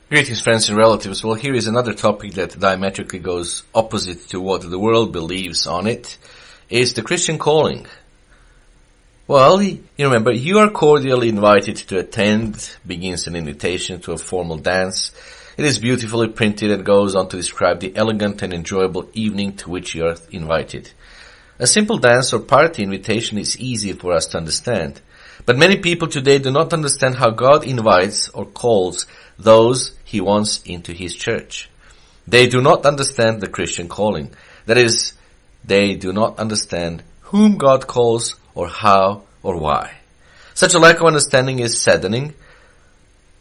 Greetings, friends and relatives. Well, here is another topic that diametrically goes opposite to what the world believes on it, is the Christian calling. Well, you remember, you are cordially invited to attend, begins an invitation to a formal dance. It is beautifully printed and goes on to describe the elegant and enjoyable evening to which you are invited. A simple dance or party invitation is easy for us to understand. But many people today do not understand how God invites or calls those He wants into His church. They do not understand the Christian calling. That is, they do not understand whom God calls or how or why. Such a lack of understanding is saddening.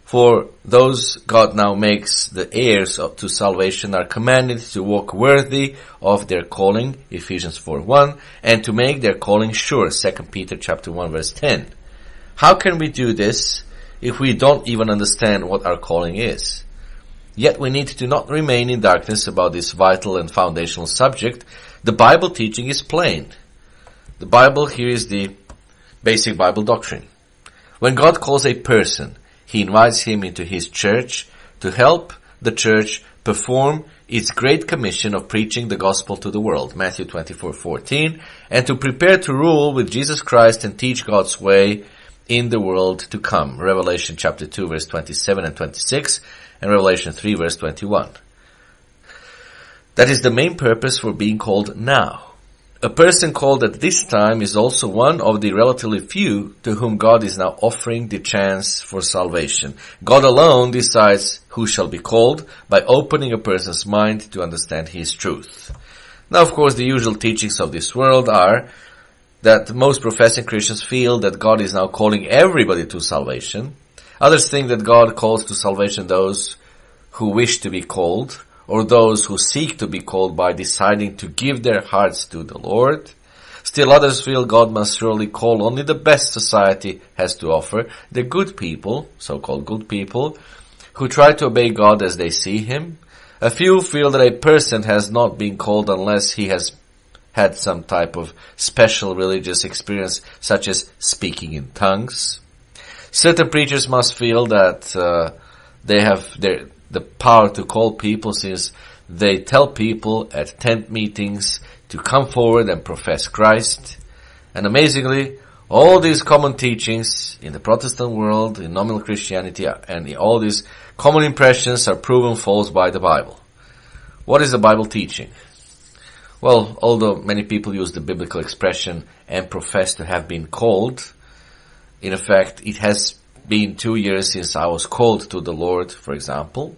For those God now makes the heirs to salvation are commanded to walk worthy of their calling, Ephesians 4:1, and to make their calling sure, 2 Peter chapter 1 verse 10. How can we do this if we don't even understand what our calling is? Yet we need to not remain in darkness about this vital and foundational subject. The Bible teaching is plain. The Bible, here is the basic Bible doctrine. When God calls a person, He invites him into His church to help the church perform its great commission of preaching the gospel to the world, Matthew 24:14, and to prepare to rule with Jesus Christ and teach God's way in the world to come, Revelation chapter 2 verse 27 and 26, and Revelation 3 verse 21. That is the main purpose for being called now. A person called at this time is also one of the relatively few to whom God is now offering the chance for salvation. God alone decides who shall be called by opening a person's mind to understand His truth. Now, of course, the usual teachings of this world are that most professing Christians feel that God is now calling everybody to salvation. Others think that God calls to salvation those who wish to be called, or those who seek to be called by deciding to give their hearts to the Lord. Still others feel God must surely call only the best society has to offer, the good people, so-called good people, who try to obey God as they see Him. A few feel that a person has not been called unless he has had some type of special religious experience, such as speaking in tongues. Certain preachers must feel that they have the power to call people, since they tell people at tent meetings to come forward and profess Christ. And amazingly, all these common teachings in the Protestant world, in nominal Christianity, and all these common impressions are proven false by the Bible. What is the Bible teaching? Well, although many people use the biblical expression and profess to have been called, in effect, it has been 2 years since I was called to the Lord, for example.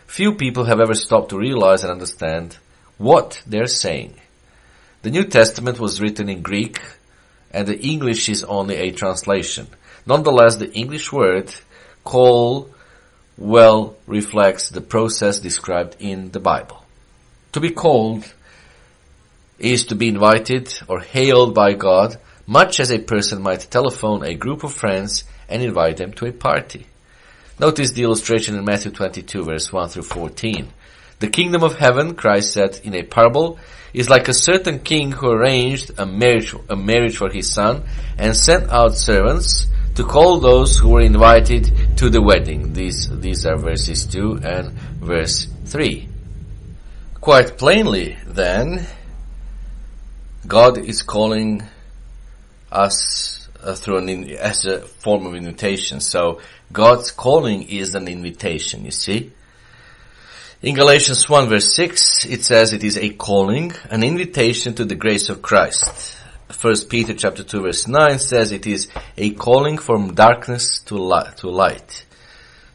Few people have ever stopped to realize and understand what they're saying. The New Testament was written in Greek, and the English is only a translation. Nonetheless, the English word call well reflects the process described in the Bible. To be called is to be invited or hailed by God, much as a person might telephone a group of friends and invite them to a party. Notice the illustration in Matthew 22 verse 1 through 14. The kingdom of heaven, Christ said in a parable, is like a certain king who arranged a marriage for his son and sent out servants to call those who were invited to the wedding. These are verses 2 and verse 3. Quite plainly, then, God is calling us as a form of invitation. So God's calling is an invitation, you see. In Galatians 1 verse 6, it says it is a calling, an invitation to the grace of Christ. 1 Peter chapter 2 verse 9 says it is a calling from darkness to light.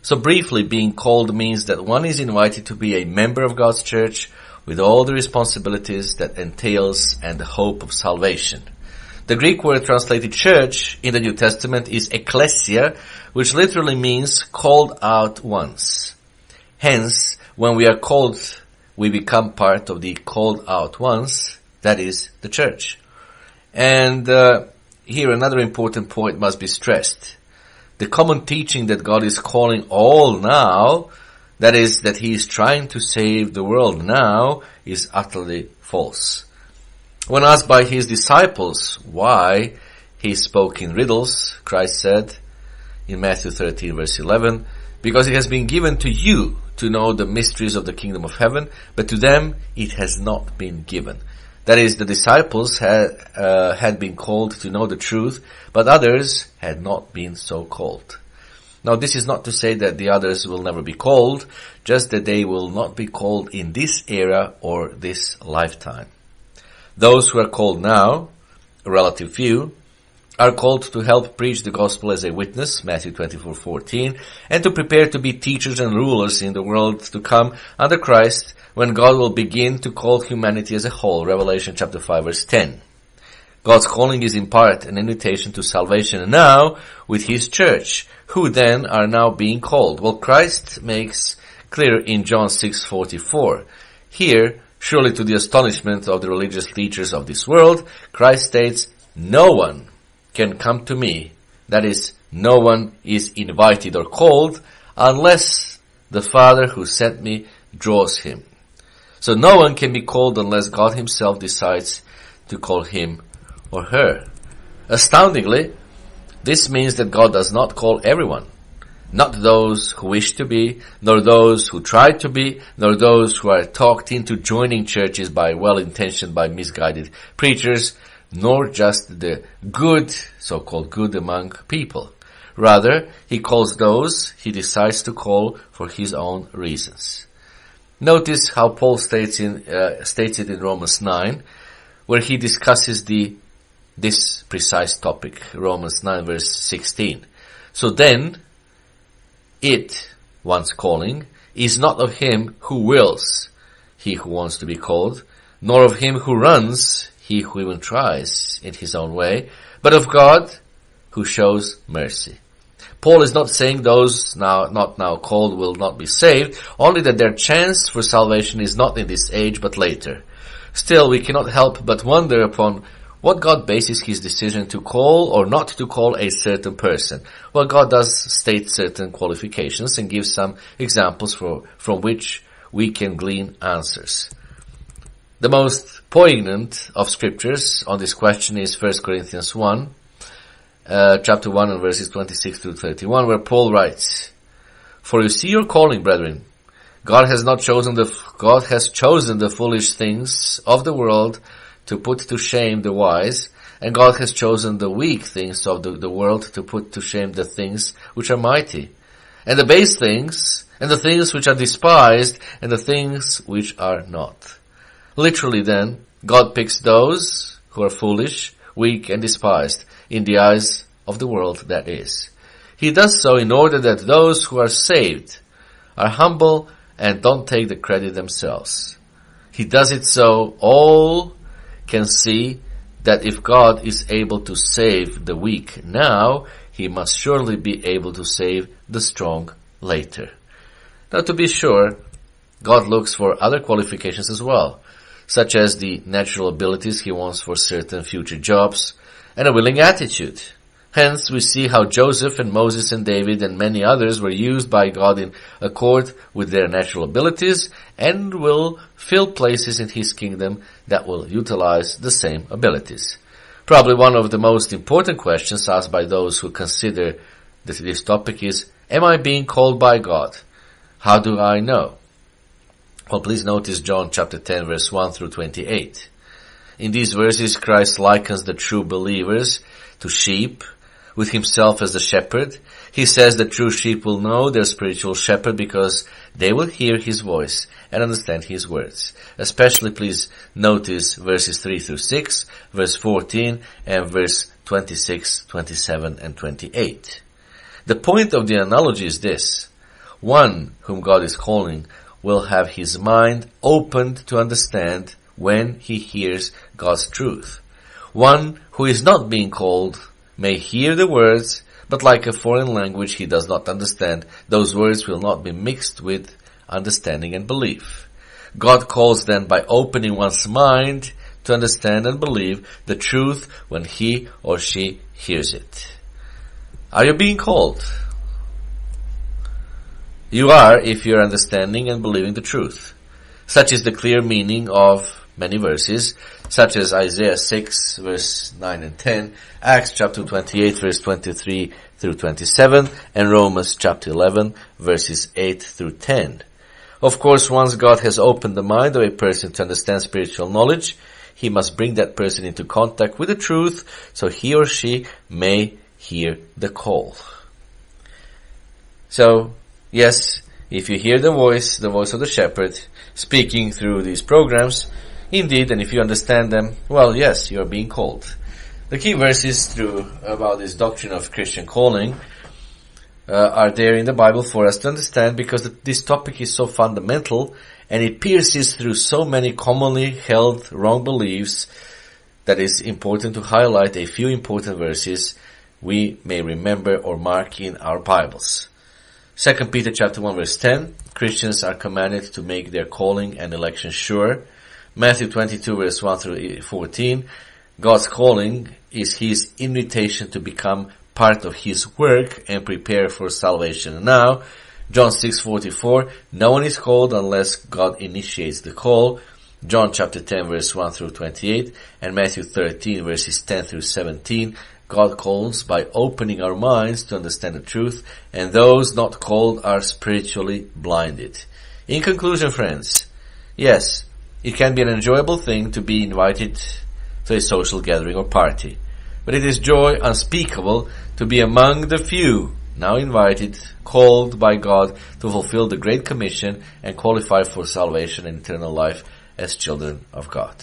So briefly, being called means that one is invited to be a member of God's church with all the responsibilities that entails and the hope of salvation. The Greek word translated church in the New Testament is ekklesia, which literally means called out ones. Hence, when we are called, we become part of the called out ones, that is, the church. And here another important point must be stressed. The common teaching that God is calling all now, that is, that He is trying to save the world now, is utterly false. When asked by His disciples why He spoke in riddles, Christ said in Matthew 13 verse 11, because it has been given to you to know the mysteries of the kingdom of heaven, but to them it has not been given. That is, the disciples had been called to know the truth, but others had not been so called. Now, this is not to say that the others will never be called, just that they will not be called in this era or this lifetime. Those who are called now, a relative few, are called to help preach the gospel as a witness, Matthew 24:14, and to prepare to be teachers and rulers in the world to come under Christ, when God will begin to call humanity as a whole, Revelation chapter 5 verse 10. God's calling is in part an invitation to salvation now with His church, who then are now being called. Well, Christ makes clear in John 6:44. Here, surely to the astonishment of the religious teachers of this world, Christ states, "No one can come to me," that is, no one is invited or called, unless the Father who sent me draws him. So no one can be called unless God Himself decides to call him or her. Astoundingly, this means that God does not call everyone, not those who wish to be, nor those who try to be, nor those who are talked into joining churches by well-intentioned, by misguided preachers, nor just the good, so-called good among people. Rather, He calls those He decides to call for His own reasons. Notice how Paul states it in Romans 9, where he discusses this precise topic, Romans 9 verse 16. So then, it, one's calling, is not of him who wills, he who wants to be called, nor of him who runs, he who even tries in his own way, but of God who shows mercy. Paul is not saying those not now called will not be saved, only that their chance for salvation is not in this age but later. Still, we cannot help but wonder upon what God bases His decision to call or not to call a certain person. Well, God does state certain qualifications and gives some examples from which we can glean answers. The most poignant of scriptures on this question is 1 Corinthians 1, chapter 1 and verses 26 to 31, where Paul writes, "For you see your calling, brethren. God has chosen the foolish things of the world to put to shame the wise, and God has chosen the weak things of the world to put to shame the things which are mighty, and the base things, and the things which are despised, and the things which are not." Literally then, God picks those who are foolish, weak, and despised, in the eyes of the world, that is. He does so in order that those who are saved are humble and don't take the credit themselves. He does it so all can see that if God is able to save the weak now, He must surely be able to save the strong later. Now, to be sure, God looks for other qualifications as well, such as the natural abilities He wants for certain future jobs and a willing attitude. Hence, we see how Joseph and Moses and David and many others were used by God in accord with their natural abilities and will fill places in His kingdom that will utilize the same abilities. Probably one of the most important questions asked by those who consider this topic is, am I being called by God? How do I know? Well, please notice John chapter 10 verse 1 through 28. In these verses, Christ likens the true believers to sheep, with Himself as the shepherd. He says the true sheep will know their spiritual shepherd because they will hear His voice and understand His words. Especially please notice verses 3 through 6, verse 14, and verse 26, 27, and 28. The point of the analogy is this: one whom God is calling will have his mind opened to understand when he hears God's truth. One who is not being called may hear the words, but like a foreign language he does not understand, those words will not be mixed with understanding and belief. God calls then by opening one's mind to understand and believe the truth when he or she hears it. Are you being called? You are if you are understanding and believing the truth. Such is the clear meaning of many verses, such as Isaiah 6 verse 9 and 10, Acts chapter 28 verse 23 through 27, and Romans chapter 11, verses 8 through 10. Of course, once God has opened the mind of a person to understand spiritual knowledge, he must bring that person into contact with the truth so he or she may hear the call. So, yes, if you hear the voice of the shepherd speaking through these programs, indeed, and if you understand them, well, yes, you are being called. The key verses about this doctrine of Christian calling are there in the Bible for us to understand, because this topic is so fundamental and it pierces through so many commonly held wrong beliefs that it's important to highlight a few important verses we may remember or mark in our Bibles. 2 Peter chapter 1 verse 10, Christians are commanded to make their calling and election sure. Matthew 22 verse 1 through 14, God's calling is His invitation to become part of His work and prepare for salvation. Now, John 6:44, no one is called unless God initiates the call. John chapter 10 verse 1 through 28, and Matthew 13 verses 10 through 17, God calls by opening our minds to understand the truth, and those not called are spiritually blinded. In conclusion, friends, yes, it can be an enjoyable thing to be invited to a social gathering or party, but it is joy unspeakable to be among the few now invited, called by God to fulfill the Great Commission and qualified for salvation and eternal life as children of God.